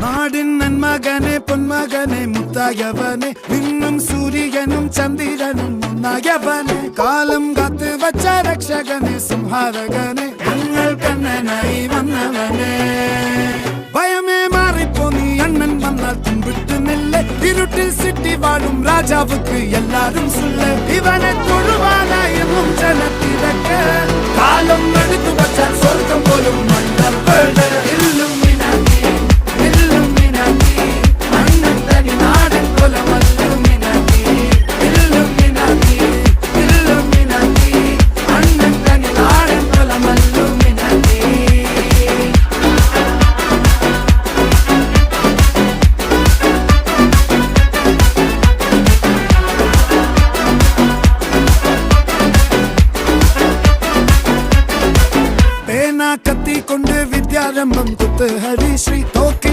നാടിൻ നന്മകനെ പൊന്മകനെ മുത്തായവനെ നിന്നും സൂര്യനും ചന്ദ്രനും ഒന്നായവനെ കാലം കാത്ത് വച്ച രക്ഷകനെ സംഹാരകനെ ഞങ്ങൾ കണ്ണനായി വന്നവനെ ഭയമേ മാറിപ്പോ നീ അണ്ണൻ വന്നാൽ തുമ്പിട്ട് നെല്ല് ഇരുട്ടിൽ സിറ്റി വാഴും രാജാവുക്ക് എല്ലാരും സുല്ല് ഇവനെ തൊഴുവാനായെന്നും ജനത്തിരക്ക് കാലം എടുത്തു വച്ചാൽ സ്വർഗം പോലും മണ്ണപ്പേട് കത്തിക്കൊണ്ട് വിദ്യാരംഭം കുത്ത് ഹരിശ്രീ